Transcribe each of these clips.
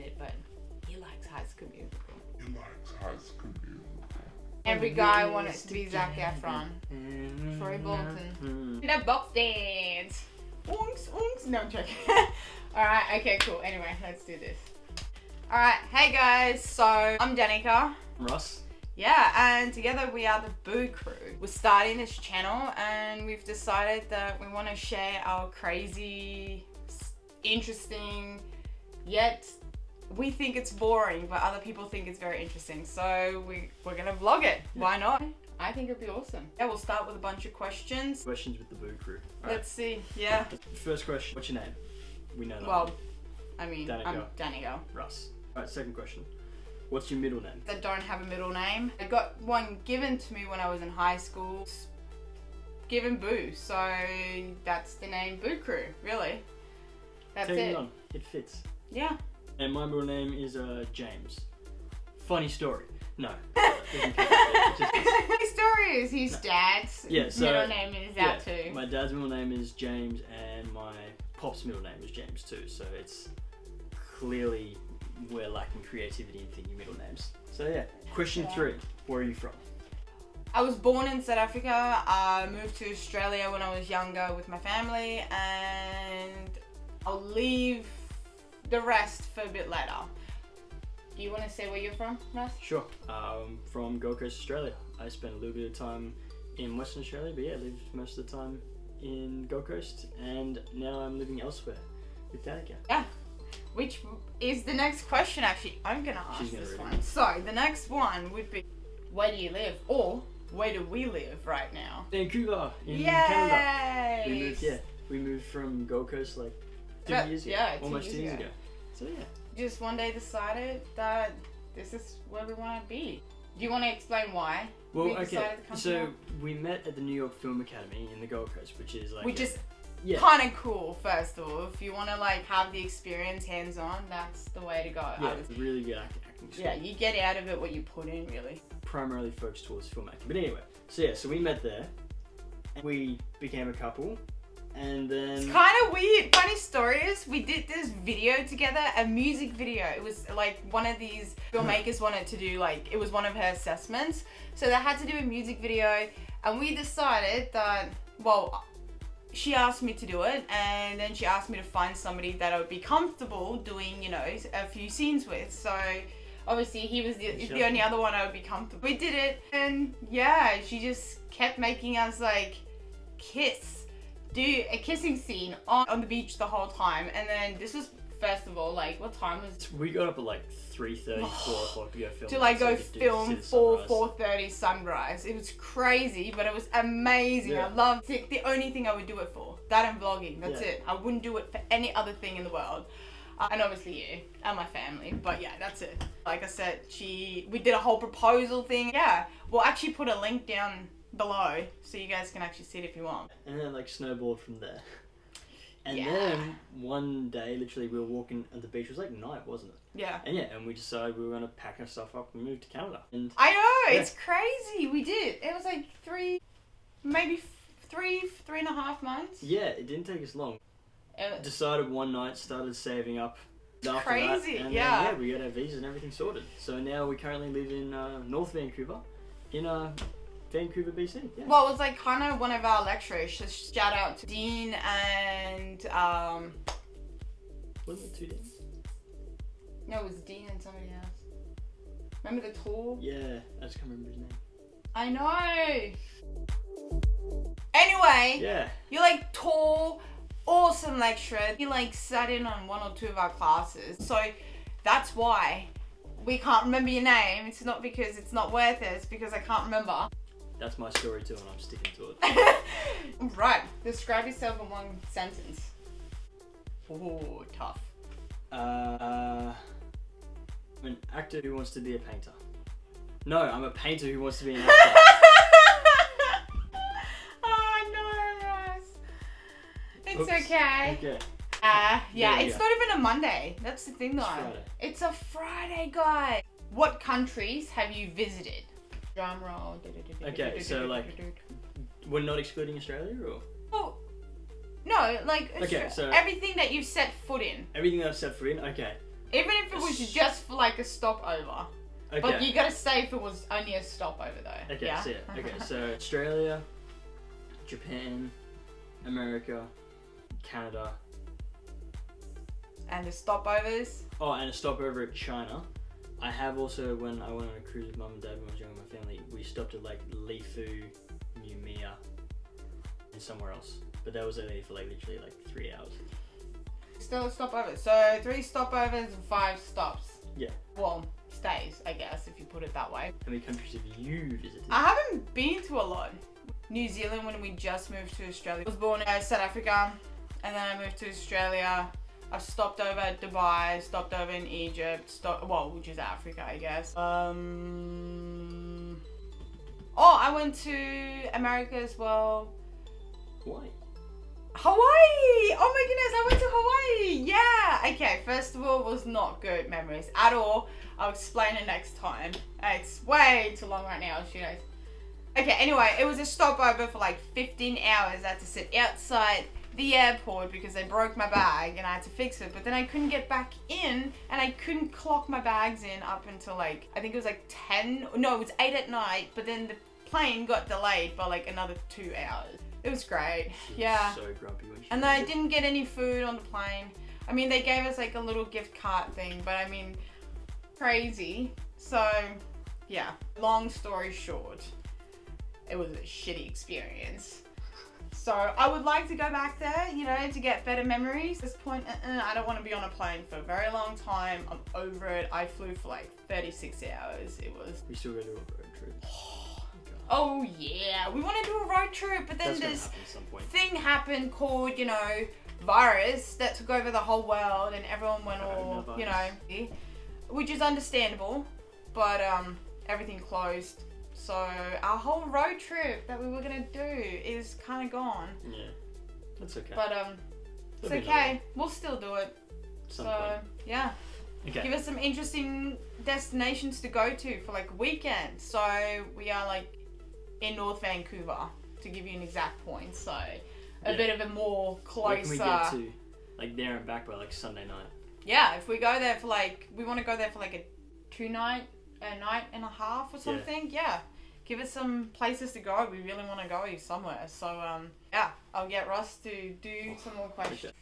it, but he likes High School Musical. He likes High School Musical. Every guy wanted to be Zac Efron. Troy Bolton. Do that box dance. Oonks, oonks. No, I'm joking. Alright, okay, cool. Anyway, let's do this. Alright, hey guys. So, I'm Danica. I'm Ross. Yeah, and together we are the BooCrew. We're starting this channel and we've decided that we want to share our crazy, interesting, yet we think it's boring, but other people think it's very interesting. So we're gonna vlog it. Why not? I think it'd be awesome. Yeah, we'll start with a bunch of questions. Questions with the BooCrew. Let's see. Yeah. First question. What's your name? We know that. Well, I mean, Danica. I'm Danica. Russ. Alright, second question. What's your middle name? I don't have a middle name. I got one given to me when I was in high school. Given Boo, so that's the name BooCrew. Really. That's Take it. On. It fits. Yeah. And my middle name is James. Funny story. No. Funny story is his dad's middle name is that too. My dad's middle name is James and my pop's middle name is James too. So it's clearly we're lacking creativity in thinking middle names. So yeah. Question 3. Where are you from? I was born in South Africa. I moved to Australia when I was younger with my family, and I'll leave the rest for a bit later. Do you want to say where you're from, Russ? Sure. From Gold Coast, Australia. I spent a little bit of time in Western Australia, but yeah, lived most of the time in Gold Coast, and now I'm living elsewhere with Danica. Yeah. Which is the next question, actually. I'm going to ask this one. So, the next one would be, where do you live? Or, where do we live right now? Vancouver, in Canada. We moved from Gold Coast like 2 years ago. Yeah, almost 2 years ago. So yeah. Just one day decided that this is where we want to be. Do you want to explain why? Well, okay. So we met at the New York Film Academy in the Gold Coast, which is like... Which is kind of cool, first of all. If you want to like have the experience hands-on, that's the way to go. Yeah, it's a really good acting school. Yeah, you get out of it what you put in, really. Primarily focused towards filmmaking. But anyway, so we met there, and we became a couple. And then... It's kind of weird. Funny story is, we did this video together, a music video. It was like one of these filmmakers wanted to do, like, it was one of her assessments. So they had to do a music video, and we decided that, well, she asked me to do it, and then she asked me to find somebody that I would be comfortable doing, you know, a few scenes with. So obviously he was the only other one I would be comfortable. We did it, and yeah, she just kept making us like do a kissing scene on the beach the whole time. And then this was, first of all, like, what time was... We got up at like 3:30, 4 o'clock to go film. To like go film 4:30 sunrise. It was crazy, but it was amazing. Yeah. I loved it. The only thing I would do it for. That and vlogging, that's it. I wouldn't do it for any other thing in the world. And obviously you, and my family, but yeah, that's it. Like I said, we did a whole proposal thing. Yeah, we'll actually put a link down below so you guys can actually see it if you want. And then like snowboard from there. And then one day, literally, we were walking on the beach. It was like night, wasn't it? Yeah. And we decided we were going to pack our stuff up and move to Canada. And I know, it's crazy. We did. It was like maybe three and a half months. Yeah, it didn't take us long. Decided one night, started saving up. After crazy, that, and yeah. Then, we got our visas and everything sorted. So now we currently live in North Vancouver, in Vancouver, BC. Yeah. Well, it was like kind of one of our lecturers. Just shout out to Dean and Wasn't it 2 days? No, it was Dean and somebody else. Remember the tall? Yeah, I just can't remember his name. I know. Anyway, you're like tall, awesome lecturer. He like sat in on 1 or 2 of our classes, so that's why we can't remember your name. It's not because it's not worth it. It's because I can't remember. That's my story too, and I'm sticking to it. Right. Describe yourself in 1 sentence. Ooh, tough. I'm an actor who wants to be a painter. No, I'm a painter who wants to be an actor. Oh no, Ross. It's okay. Okay. Yeah, it's not even a Monday. That's the thing though. It's a Friday, guys. What countries have you visited? Drum roll. Okay, so like, we're not excluding Australia, or? Oh, no, like okay, so everything that you've set foot in. Everything that I've set foot in. Okay, Even if it was just for like a stopover. Okay. But you gotta say if it was only a stopover though. Okay, yeah? so yeah. Okay, so Australia, Japan, America, Canada. And the stopovers. Oh, and a stopover at China. I have also, when I went on a cruise with mum and dad when I was young with my family, we stopped at like Lifu, Numia, and somewhere else. But that was only for like literally like 3 hours. Still a stopover. So 3 stopovers and 5 stops. Yeah. Well, stays, I guess, if you put it that way. How many countries have you visited? I haven't been to a lot. New Zealand when we just moved to Australia. I was born in South Africa, and then I moved to Australia. I've stopped over at Dubai, stopped over in Egypt, which is Africa, I guess. Oh, I went to America as well. Hawaii. Hawaii! Oh my goodness, I went to Hawaii! Yeah! Okay, first of all, was not good memories at all. I'll explain it next time. It's way too long right now, she knows. Okay, anyway, it was a stopover for like 15 hours. I had to sit outside the airport because they broke my bag and I had to fix it, but then I couldn't get back in and I couldn't clock my bags in up until like, I think it was like 10, no, it was 8 at night, but then the plane got delayed by like another 2 hours. It was great. Yeah. So grumpy when she And then I didn't get any food on the plane. I mean, they gave us like a little gift card thing, but I mean, crazy. So, yeah. Long story short, it was a shitty experience. So I would like to go back there, you know, to get better memories. At this point, I don't want to be on a plane for a very long time. I'm over it. I flew for like 36 hours. It was... We still go to a road trip. Oh yeah, we want to do a road trip, but then this thing happened called, you know, virus that took over the whole world and everyone went all, you know, which is understandable, but everything closed. So our whole road trip that we were gonna do is kind of gone. Yeah, that's okay. But it's okay. We'll still do it. So yeah. Okay. Give us some interesting destinations to go to for like a weekend. So we are like in North Vancouver, to give you an exact point. So a bit of a more closer. Where can we get to? Like there and back by like Sunday night. Yeah, if we go there for like, we want to go there for like a night and a half or something. Yeah. Give us some places to go. We really want to go somewhere. So yeah, I'll get Ross to do some more questions.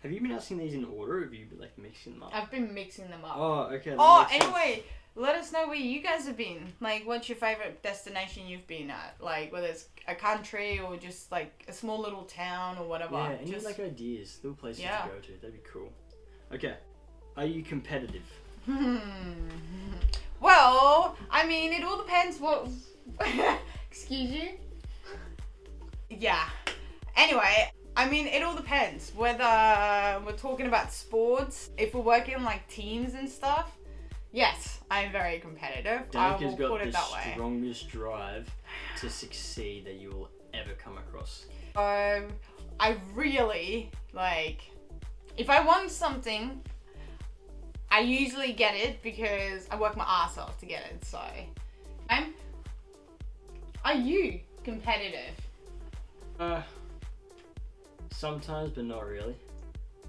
Have you been asking these in order, or have you been like mixing them up? I've been mixing them up. Oh, okay. Oh, anyway, let us know where you guys have been. Like, what's your favorite destination you've been at? Like, whether it's a country or just like a small little town or whatever. Yeah, any like ideas, little places to go to. That'd be cool. Okay, are you competitive? Well, I mean, it all depends what... Excuse you? Yeah. Anyway, I mean, it all depends. Whether we're talking about sports, if we're working on like teams and stuff, yes, I'm very competitive. Danica's got the strongest drive to succeed that you will ever come across. I really, like, if I want something, I usually get it because I work my ass off to get it, so. Are you competitive? Sometimes, but not really.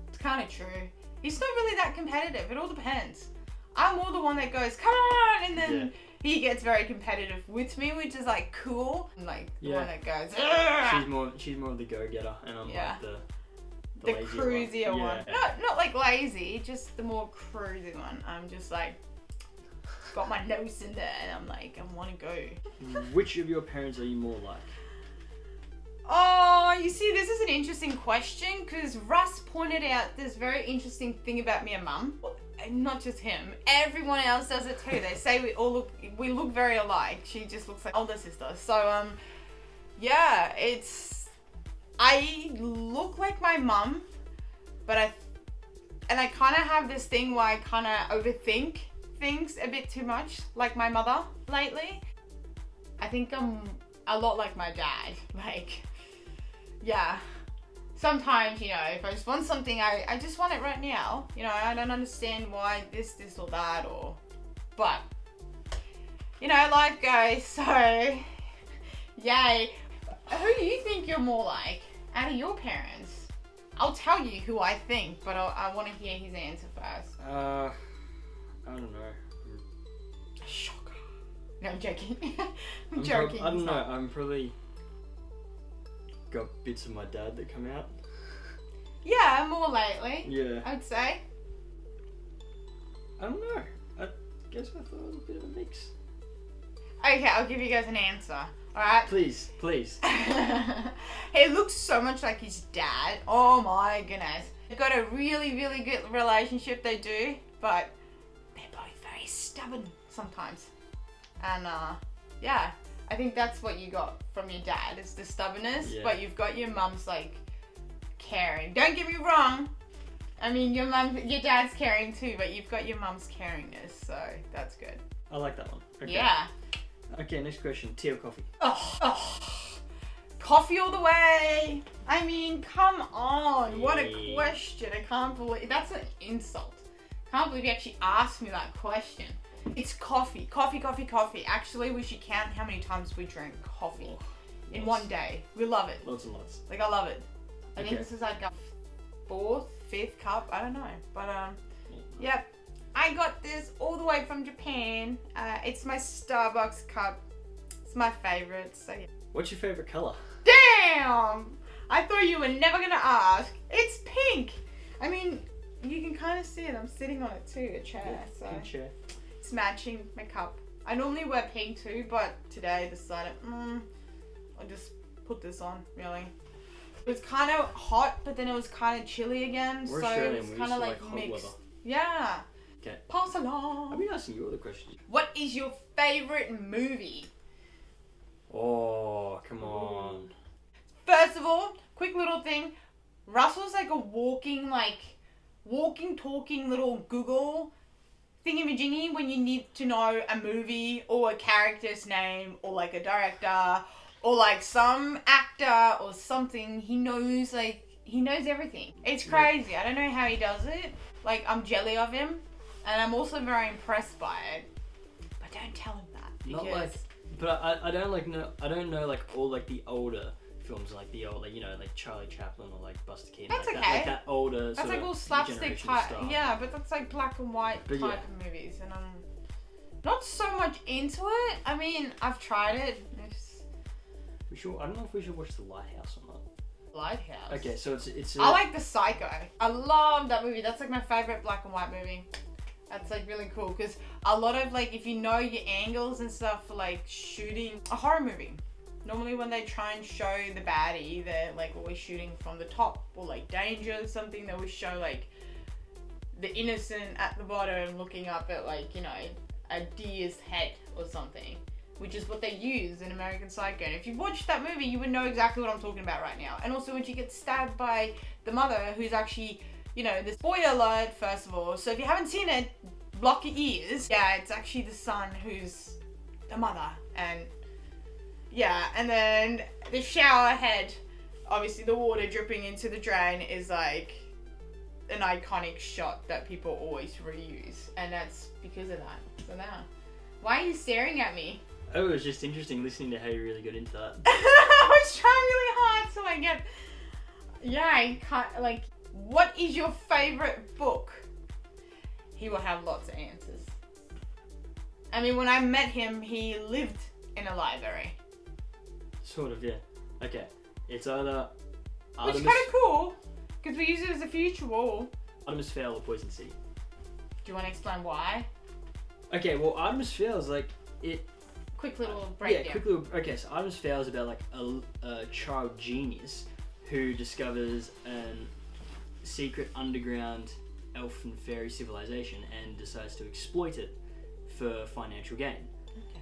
It's kind of true. He's not really that competitive. It all depends. I'm more the one that goes, come on, and then he gets very competitive with me, which is like cool. I'm like the one that goes, ugh! She's more of the go-getter, and I'm like the cruisier one. Yeah. Not like lazy, just the more cruisy one. I'm just like, got my nose in there, and I'm like, I want to go. Which of your parents are you more like? Oh, you see, this is an interesting question because Russ pointed out this very interesting thing about me and Mum. Not just him, everyone else does it too. They say we look very alike. She just looks like older sister. So yeah, I look like my mum, but I kind of have this thing where I kind of overthink things a bit too much, like my mother lately. I think I'm a lot like my dad. Like, yeah. Sometimes, you know, if I just want something, I just want it right now. You know, I don't understand why this or that, but, you know, life goes, so, yay. Who do you think you're more like out of your parents? I'll tell you who I think, but I want to hear his answer first. No, I'm joking. I'm I joking. don't it's know. not. I'm probably got bits of my dad that come out. Yeah, more lately. Yeah. I'd say. I don't know. I guess I thought it was a bit of a mix. Okay, I'll give you guys an answer. Alright? Please, please. He looks so much like his dad. Oh my goodness. They've got a really, really good relationship, they do. But they're both very stubborn sometimes. And, yeah. I think that's what you got from your dad, is the stubbornness. Yeah. But you've got your mum's, like, caring. Don't get me wrong. I mean, your dad's caring too, but you've got your mum's caringness, so that's good. I like that one. Okay. Yeah. Okay, next question. Tea or coffee? Oh, coffee all the way. I mean, come on. What a question. I can't believe that's an insult. Can't believe you actually asked me that question. It's coffee. Coffee, coffee, coffee. Actually, we should count how many times we drink coffee in one day. We love it. Lots and lots. Like, I love it. I think Okay. this is like a 4th, 5th cup. I don't know. But, yep. I got this all the way from Japan. It's my Starbucks cup. It's my favorite. So yeah. What's your favorite color? Damn! I thought you were never gonna ask. It's pink. I mean, you can kind of see it. I'm sitting on it too, a chair. So Pink chair. it's matching my cup. I normally wear pink too, but today I decided, I'll just put this on. Really. It was kind of hot, but then it was kind of chilly again. We're so Australian. it was We kind used of to like hot mixed. weather. Yeah. Okay. Pass along. I've been asking you all the questions. What is your favorite movie? Oh, come on. First of all, quick little thing. Russell's like a talking little Google thingy-majingy when you need to know a movie or a character's name or like a director or like some actor or something. He knows everything. It's crazy. I don't know how he does it. Like, I'm jelly of him. And I'm also very impressed by it. But don't tell him that. Not Because like, but I don't like know. I don't know like all like the older films, like the old, like, you know, like Charlie Chaplin or like Buster Keaton. That's like okay. That, like that older. that's sort like of all slapstick generation type. style. Yeah, but that's like black and white But type yeah. of movies. And I'm not so much into it. I mean, I've tried it. It's I don't know if we should watch The Lighthouse or not. Lighthouse. Okay, so it's. I like The Psycho. I love that movie. That's like my favorite black and white movie. That's like really cool because a lot of like, if you know your angles and stuff for like shooting a horror movie, normally when they try and show the baddie, they're like always shooting from the top or like danger or something. They always show like the innocent at the bottom looking up at like, you know, a deer's head or something, which is what they use in American Psycho. And if you watched that movie, you would know exactly what I'm talking about right now. And also when she gets stabbed by the mother, who's actually, you know, the spoiler alert, first of all. So if you haven't seen it, block your ears. Yeah, it's actually the son who's the mother. And yeah, and then the shower head, obviously the water dripping into the drain is like an iconic shot that people always reuse. And that's because of that. So now, why are you staring at me? Oh, it was just interesting listening to how you really got into that. I was trying really hard so I get. Yeah, I can't. Like, what is your favorite book? He will have lots of answers. I mean, when I met him, he lived in a library. Sort of, yeah. Okay, it's either Which is Artemis, kind of cool, because we use it as a future wall. Artemis Fowl or Poison Sea. Do you want to explain why? Okay, well, Artemis Fowl is like it. Quick little Yeah, breakdown. quick little. Okay, so Artemis Fowl is about like a child genius who discovers an secret underground elf and fairy civilization and decides to exploit it for financial gain. Okay.